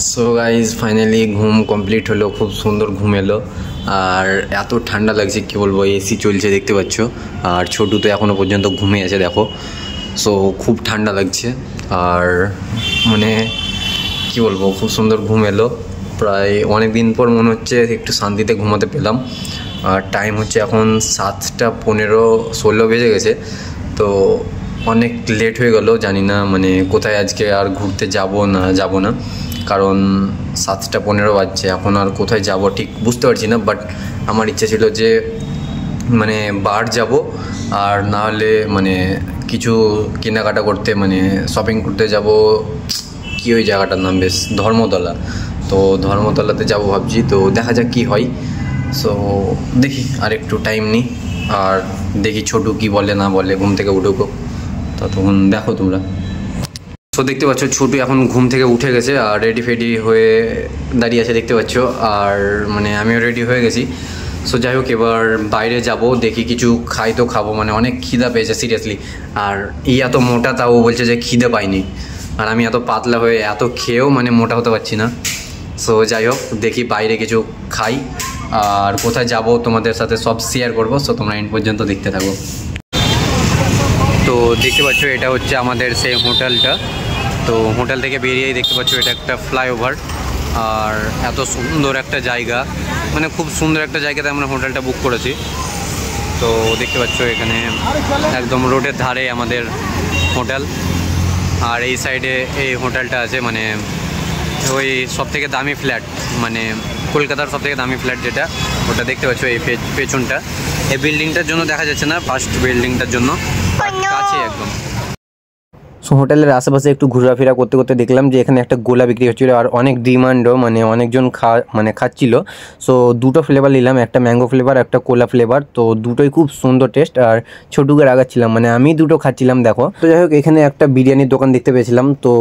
So guys finally ঘুম complete হলো, খুব সুন্দর ঘুম এলো। আর এত ঠান্ডা লাগছে কি বলবো, এসি চলছে দেখতে পাচ্ছ। আর ছোটু তো এখনও পর্যন্ত ঘুমিয়ে আছে দেখো। সো খুব ঠান্ডা লাগছে আর মানে কি বলবো, খুব সুন্দর ঘুম এলো। প্রায় অনেক দিন পর মনে হচ্ছে একটু শান্তিতে ঘুমাতে পেলাম। আর টাইম হচ্ছে এখন 7:15-16 বেজে গেছে। তো অনেক লেট হয়ে গেল, জানি না মানে কোথায় আজকে আর ঘুরতে যাব না, কারণ 7:15 বাজছে। এখন আর কোথায় যাব ঠিক বুঝতে পারছি না। বাট আমার ইচ্ছা ছিল যে মানে বার যাব, আর না হলে মানে কিছু কেনাকাটা করতে, মানে শপিং করতে যাব। কি ওই জায়গাটার নাম বেশ ধর্মতলা, তো ধর্মতলাতে যাব ভাবছি। তো দেখা যাক কি হয়। সো দেখি আর একটু টাইম নিই, আর দেখি ছোটু কি বলে না বলে, ঘুম থেকে উঠুকো ততক্ষণ দেখো তোমরা। তো দেখতে পাচ্ছ ছোটু এখন ঘুম থেকে উঠে গেছে আর রেডি ফেডি হয়ে দাঁড়িয়ে আছে দেখতে পাচ্ছ। আর মানে আমিও রেডি হয়ে গেছি। সো যাই হোক, এবার বাইরে যাব, দেখি কিছু খাই তো খাবো, মানে অনেক খিদা পেয়েছে সিরিয়াসলি। আর এত মোটা তাও বলছে যে খিদে পাইনি, আর আমি এত পাতলা হয়ে এত খেয়েও মানে মোটা হতে পারছি না। সো যাই হোক, দেখি বাইরে কিছু খাই, আর কোথায় যাব তোমাদের সাথে সব শেয়ার করবো। সো তোমরা এন্ড পর্যন্ত দেখতে থাকো। তো দেখতে পাচ্ছ এটা হচ্ছে আমাদের সেই হোটেলটা। তো হোটেল থেকে বেরিয়েই দেখতে পাচ্ছ এটা একটা ফ্লাইওভার, আর এত সুন্দর একটা জায়গা, মানে খুব সুন্দর একটা জায়গাতে আমরা হোটেলটা বুক করেছি। তো দেখতে পাচ্ছ এখানে একদম রোডের ধারে আমাদের হোটেল, আর এই সাইডে এই হোটেলটা আছে, মানে ওই সবথেকে দামি ফ্ল্যাট, মানে কলকাতার সবথেকে দামি ফ্ল্যাট যেটা, ওটা দেখতে পাচ্ছ এই পেছনটা। এই বিল্ডিংটার জন্য দেখা যাচ্ছে না, ফার্স্ট বিল্ডিংটার জন্য কাছে একদম। সো হোটেলের আশেপাশে একটু ঘোরাফেরা করতে করতে দেখলাম যে এখানে একটা গোলা বিক্রি হচ্ছিলো, আর অনেক ডিমান্ডও, মানে অনেকজন খাচ্ছিল। সো দুটো ফ্লেভার নিলাম, একটা ম্যাঙ্গো ফ্লেভার, একটা কোলা ফ্লেভার। তো দুটোই খুব সুন্দর টেস্ট, আর ছোটুকে রাগাচ্ছিলাম, মানে আমি দুটো খাচ্ছিলাম দেখো। তো যাই হোক, এখানে একটা বিরিয়ানির দোকান দেখতে পেয়েছিলাম। তো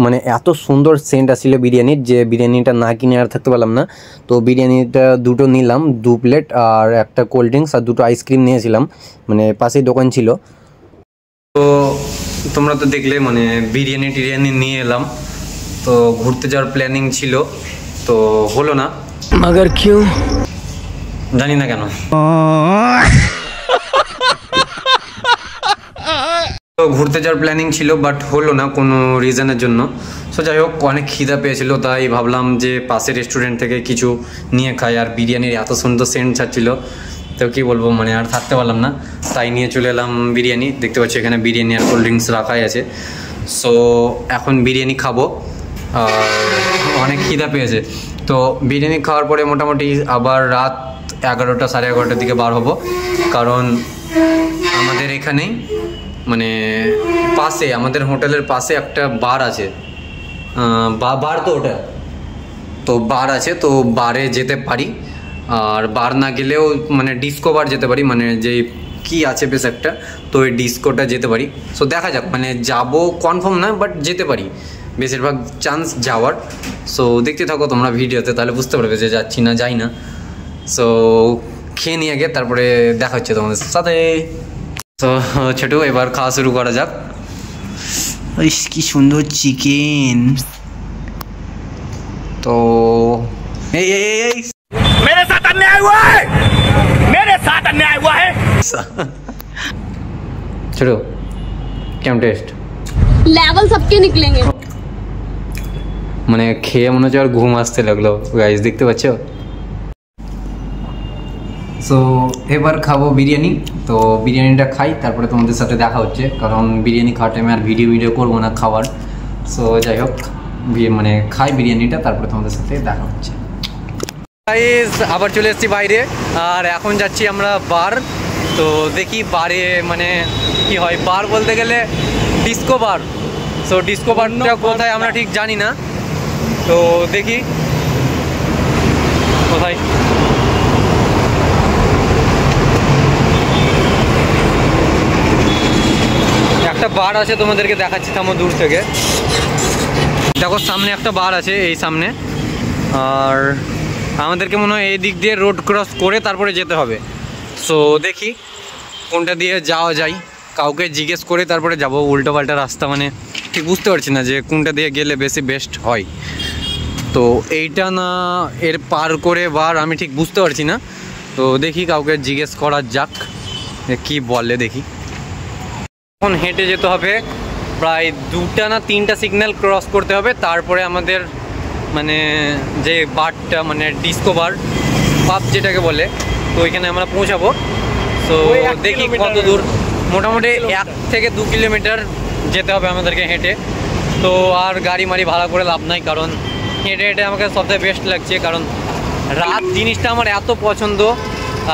মানে এত সুন্দর সেন্ট আসছিল বিরিয়ানির, যে বিরিয়ানিটা না কিনে আর থাকতে পারলাম না। তো বিরিয়ানিটা দুটো নিলাম, 2 প্লেট, আর একটা কোল্ড ড্রিঙ্কস আর 2টো আইসক্রিম নিয়েছিলাম, মানে পাশেই দোকান ছিল। তো তোমরা তো দেখলে মানে বিরিয়ানি নিয়ে এলাম। তো ঘুরতে যাওয়ার প্ল্যানিং ছিল, তো হলো না। মগর কিউ জানি না কেন। তো ঘুরতে যাওয়ার প্ল্যানিং ছিল, বাট হলো না কোনো রিজনের জন্য। সো যাই হোক, অনেক খিদা পেয়েছিল, তাই ভাবলাম যে পাশের রেস্টুরেন্ট থেকে কিছু নিয়ে খাই। আর বিরিয়ানির এত সুন্দর সেন্ট ছাড়ছিল, তো কী বলবো, মানে আর থাকতে পারলাম না, তাই নিয়ে চলে এলাম বিরিয়ানি। দেখতে পাচ্ছি এখানে বিরিয়ানি আর কোল্ড ড্রিঙ্কস রাখাই আছে। সো এখন বিরিয়ানি খাবো, আর অনেক খিদা পেয়েছে। তো বিরিয়ানি খাওয়ার পরে মোটামুটি আবার রাত 11টা সাড়ে 11টার দিকে বার হবো, কারণ আমাদের এখানেই মানে পাশে, আমাদের হোটেলের পাশে একটা বার আছে, বার তো ওটা, তো বার আছে, তো বারে যেতে পারি। আর বার না গেলেও মানে ডিস্কো বার যেতে পারি, মানে যে কি আছে বেশ একটা, তো ওই ডিস্কোটা যেতে পারি। সো দেখা যাক, মানে যাব কনফার্ম না, বাট যেতে পারি, বেশিরভাগ চান্স যাওয়ার। সো দেখতে থাকো তোমরা ভিডিওতে, তাহলে বুঝতে পারবে যে যাচ্ছি না যাই না। সো খেয়ে নিয়ে আগে তারপরে দেখা হচ্ছে তোমাদের সাথে। তো ছোটু, এবার খাওয়া শুরু করা যাক। কি সুন্দর চিকেন। তো এই मेरे साथ अन्याय हुआ है, मेरे साथ अन्याय हुआ है। चलो কেমন টেস্ট? लेवल सबके निकलेंगे। মানে খেয়ে মনে হচ্ছে আর ঘুম আসতে লাগলো গাইস, দেখতে পাচ্ছ। সো এবার খাবো বিরিয়ানি। তো বিরিয়ানিটা খাই, তারপরে তোমাদের সাথে দেখা হচ্ছে, কারণ বিরিয়ানি খাওয়ার টাইমে আর ভিডিও করবো না খাওয়ার। সো যাই হোক, মানে খাই বিরিয়ানিটা, তারপরে তোমাদের সাথে দেখা হচ্ছে। গাইস আবার চলে এসেছি বাইরে, আর এখন যাচ্ছি আমরা বার। তো দেখি বারে মানে কি হয়। বার বলতে গেলে ডিস্কো বার। সো ডিস্কো বারটা কোথায় আমরা ঠিক জানি না, তো দেখি কোথায়। একটা বার আছে, তোমাদেরকে দেখাচ্ছি, থামো দূর থেকে দেখো, সামনে একটা বার আছে, এই সামনে। আর আমাদেরকে মনে হয় এই দিক দিয়ে রোড ক্রস করে তারপরে যেতে হবে। সো দেখি কোনটা দিয়ে যাওয়া যায়, কাউকে জিজ্ঞেস করে তারপরে যাব। উল্টো পাল্টা রাস্তা, মানে ঠিক বুঝতে পারছি না যে কোনটা দিয়ে গেলে বেশি বেস্ট হয়। তো এইটা না এর পার করে বার আমি ঠিক বুঝতে পারছি না, তো দেখি কাউকে জিজ্ঞেস করা যাক কি বলে দেখি। এখন হেঁটে যেতে হবে প্রায় 2টা না 3টা সিগন্যাল ক্রস করতে হবে, তারপরে আমাদের মানে যে বারটা মানে ডিস্কো বার পাব যেটাকে বলে, তো ওইখানে আমরা পৌঁছাবো। তো দেখি কত দূর, মোটামুটি 1 থেকে 2 কিলোমিটার যেতে হবে আমাদেরকে হেঁটে। তো আর গাড়ি মাড়ি ভাড়া করে লাভ নাই, কারণ হেঁটে হেঁটে আমাকে সবথেকে বেস্ট লাগছে, কারণ রাত জিনিসটা আমার এত পছন্দ।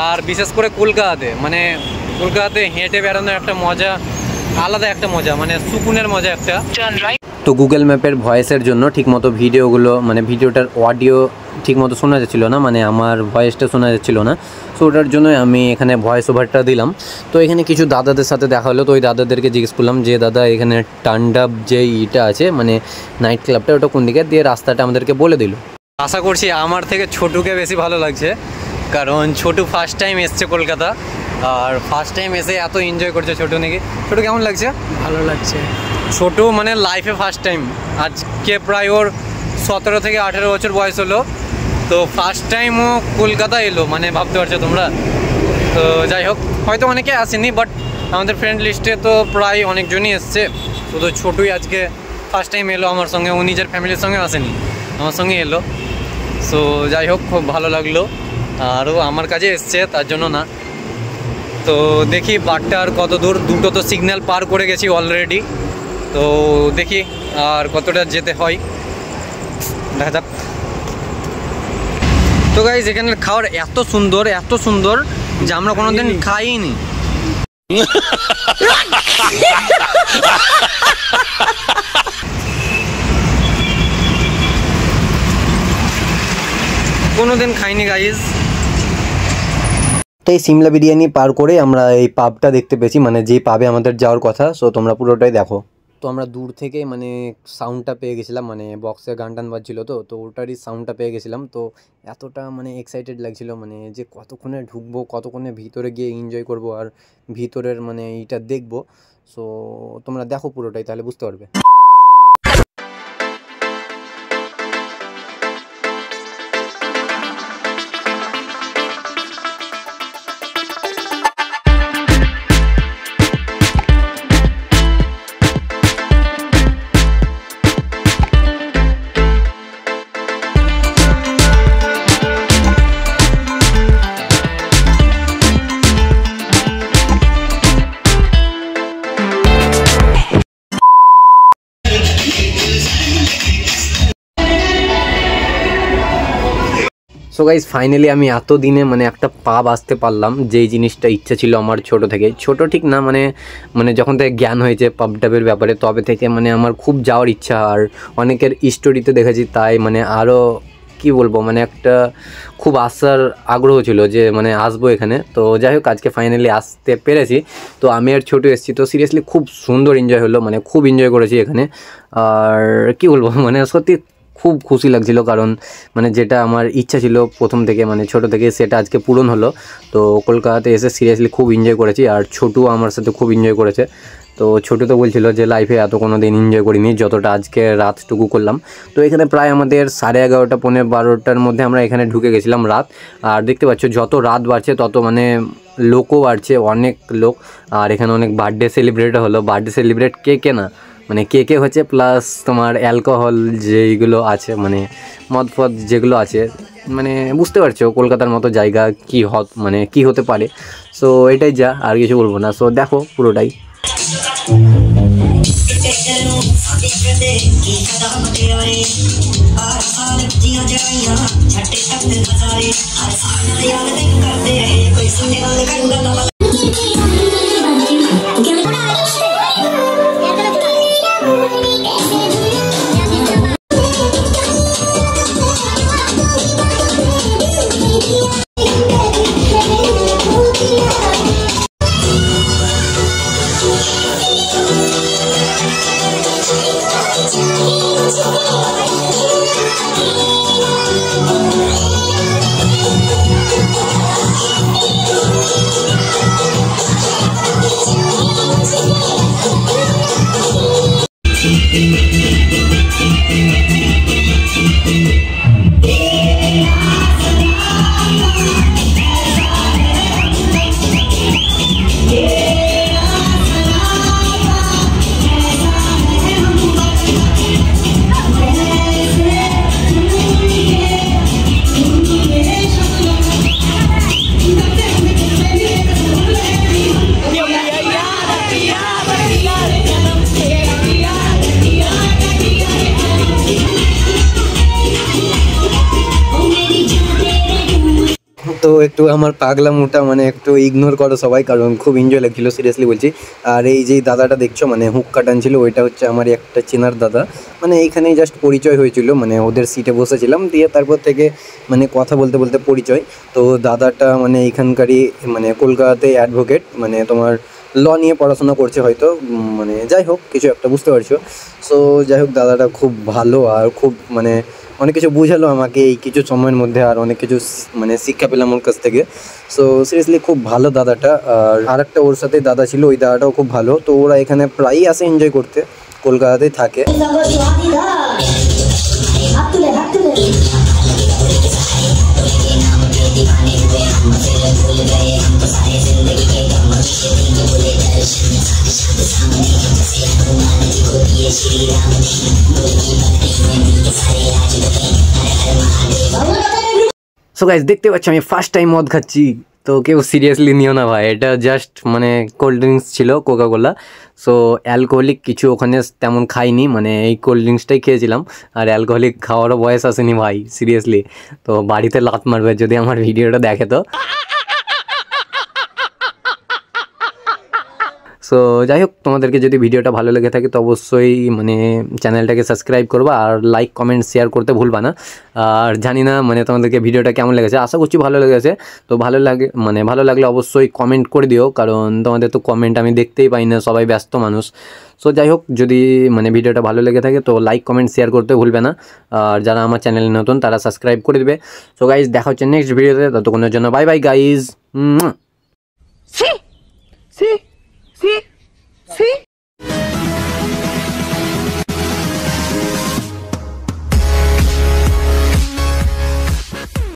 আর বিশেষ করে কলকাতাতে হেঁটে বেড়ানোর একটা মজা, আলাদা একটা মজা, মানে সুকুনের মজা একটা। তো গুগল ম্যাপের ভয়েসের জন্য ঠিকমতো ভিডিওগুলো মানে ভিডিওটার অডিও ঠিকমতো শোনা যাচ্ছিলো না, মানে আমার ভয়েসটা শোনা যাচ্ছিলো না। সো ওটার জন্যই আমি এখানে ভয়েস ওভারটা দিলাম। তো এখানে কিছু দাদাদের সাথে দেখা হলো, তো ওই দাদাদেরকে জিজ্ঞেস করলাম যে দাদা এখানে টান্ডাব যে ইটা আছে মানে নাইট ক্লাবটা, ওটা কোন দিকে, দিয়ে রাস্তাটা আমাদেরকে বলে দিল। আশা করছি আমার থেকে ছোটুকে বেশি ভালো লাগছে, কারণ ছোটু ফার্স্ট টাইম এসছে কলকাতা, আর ফার্স্ট টাইম এসে এত এনজয় করছে ছোটু নাকি। ছোটু কেমন লাগছে? ভালো লাগছে। ছোটু মানে লাইফে ফার্স্ট টাইম, আজকে প্রায় ওর 17 থেকে 18 বছর বয়স হলো, তো ফার্স্ট টাইম ও কলকাতা এলো, মানে ভাবতে পারছো তোমরা। তো যাই হোক, হয়তো অনেকে আসেনি, বাট আমাদের ফ্রেন্ড লিস্টে তো প্রায় অনেকজনই এসছে, শুধু ছোটুই আজকে ফার্স্ট টাইম এলো আমার সঙ্গে। ও নিজের ফ্যামিলির সঙ্গে আসেনি, আমার সঙ্গে এলো। সো যাই হোক, খুব ভালো লাগলো। আরও আমার কাছে এসছে তার জন্য না। তো দেখি বারটা আর কত দূর, 2টো তো সিগন্যাল পার করে গেছি অলরেডি, তো দেখি আর কতটা যেতে হয়, দেখা যাক। তো গাইস এখানের খাবার এত সুন্দর যে আমরা কোনোদিন খাইনি। কোনোদিন খাইনি গাইস। তো এই সিমলা বিরিয়ানি পার করে আমরা এই পাবটা দেখতে পেয়েছি, মানে যেই পাবে আমাদের যাওয়ার কথা। সো তোমরা পুরোটাই দেখো। তো আমরা দূর থেকে মানে সাউন্ডটা পেয়ে গেছিলাম, মানে বক্সে গান টান বাজছিলো, তো ওটারই সাউন্ডটা পেয়ে গেছিলাম। তো এতটা মানে এক্সাইটেড লাগছিলো, মানে যে কতক্ষণে ঢুকবো, কতক্ষণে ভিতরে গিয়ে এনজয় করব আর ভিতরের মানে এইটা দেখবো। সো তোমরা দেখো পুরোটাই, তাহলে বুঝতে পারবে। সো গাইজ ফাইনালি আমি এত দিনে মানে একটা পাব আসতে পারলাম, যেই জিনিসটা ইচ্ছা ছিল আমার ছোট থেকে। ছোট ঠিক না, মানে যখন থেকে জ্ঞান হয়েছে পাব টাবের ব্যাপারে, তবে থেকে মানে আমার খুব যাওয়ার ইচ্ছা। আর অনেকের স্টোরিতে দেখেছি, তাই মানে আরও কি বলবো, মানে একটা খুব আসার আগ্রহ ছিল যে মানে আসবো এখানে। তো যাই হোক, আজকে ফাইনালি আসতে পেরেছি। তো আমি আর ছোটো এসেছি, তো সিরিয়াসলি খুব সুন্দর এনজয় হলো, মানে খুব এনজয় করেছি এখানে। আর কি বলবো, মানে সত্যি খুব খুশি লাগছিল, কারণ মানে যেটা আমার ইচ্ছা ছিল প্রথম থেকে, মানে ছোট থেকে, সেটা আজকে পূরণ হলো। তো কলকাতাতে এসে সিরিয়াসলি খুব এনজয় করেছি, আর ছোটু আমার সাথে খুব এনজয় করেছে। তো ছোটো তো বলছিল যে লাইফে এত কোনো দিন এনজয় করিনি যতটা আজকে রাতটুকু করলাম। তো এখানে প্রায় আমাদের 11:30 পৌনে 12টার মধ্যে আমরা এখানে ঢুকে গেছিলাম রাত। আর দেখতে পাচ্ছ যত রাত বাড়ছে তত মানে লোকও বাড়ছে, অনেক লোক। আর এখানে অনেক বার্থডে সেলিব্রেট হলো। বার্থডে সেলিব্রেট কে না, মানে কে হচ্ছে, প্লাস তোমার অ্যালকোহল যেইগুলো আছে, মানে মদ ফদ যেগুলো আছে, মানে বুঝতে পারছো কলকাতার মতো জায়গা কি হতে পারে। সো এটাই যা, আর কিছু বলবো না। সো দেখো পুরোটাই। তো একটু আমার পাগলামোটা মানে একটু ইগনোর করো সবাই, কারণ খুব এনজয় লাগছিল, সিরিয়াসলি বলছি। আর এই যে দাদাটা দেখছো মানে হুক্কা টানছিল, ওইটা হচ্ছে আমার একটা চেনার দাদা। মানে এইখানেই জাস্ট পরিচয় হয়েছিল, মানে ওদের সিটে বসেছিলাম, দিয়ে তারপর থেকে মানে কথা বলতে বলতে পরিচয়। তো দাদাটা মানে এইখানকারই, মানে কলকাতাতে অ্যাডভোকেট, মানে তোমার ল নিয়ে পড়াশোনা করছে হয়তো, মানে যাই হোক কিছু একটা বুঝতে পারছো। সো যাই হোক দাদাটা খুব ভালো, আর খুব মানে অনেক কিছু বুঝালো আমাকে এই কিছু সময়ের মধ্যে, আর অনেক কিছু মানে শিক্ষা পেলাম ওর কাছ থেকে। সো সিরিয়াসলি খুব ভালো দাদাটা। আর একটা ওর সাথে দাদা ছিল, ওই দাদাটাও খুব ভালো। তো ওরা এখানে প্রায়ই আসে এনজয় করতে, কলকাতাতেই থাকে। সো গাইস দেখতে পাচ্ছি আমি ফার্স্ট টাইম মদ খাচ্ছি, তো কেউ সিরিয়াসলি নিও না ভাই, এটা জাস্ট মানে কোল্ড ড্রিঙ্কস ছিল, কোকা কোলা। সো অ্যালকোহলিক কিছু ওখানে তেমন খাইনি, মানে এই কোল্ড ড্রিঙ্কসটাই খেয়েছিলাম। আর অ্যালকোহলিক খাওয়ারও বয়স আসেনি ভাই, সিরিয়াসলি। তো বাড়িতে লাত মারবে যদি আমার ভিডিওটা দেখে। তো সো যাই হোক, তোমাদেরকে যদি ভিডিওটা ভালো লেগে থাকে তো অবশ্যই মানে চ্যানেলটাকে সাবস্ক্রাইব করবা, আর লাইক কমেন্ট শেয়ার করতে ভুলবা না। আর জানি না মানে তোমাদেরকে ভিডিওটা কেমন লেগেছে, আশা করছি ভালো লেগেছে। তো ভালো লাগলে অবশ্যই কমেন্ট করে দিও, কারণ তোমাদের তো কমেন্ট আমি দেখতেই পাই না, সবাই ব্যস্ত মানুষ। সো যাই হোক, যদি মানে ভিডিওটা ভালো লেগে থাকে তো লাইক কমেন্ট শেয়ার করতে ভুলবে না। আর যারা আমার চ্যানেলে নতুন তারা সাবস্ক্রাইব করে দেবে। সো গাইজ দেখা হচ্ছে নেক্সট ভিডিওতে, ততক্ষণের জন্য bye bye guys. Sí, sí, sí.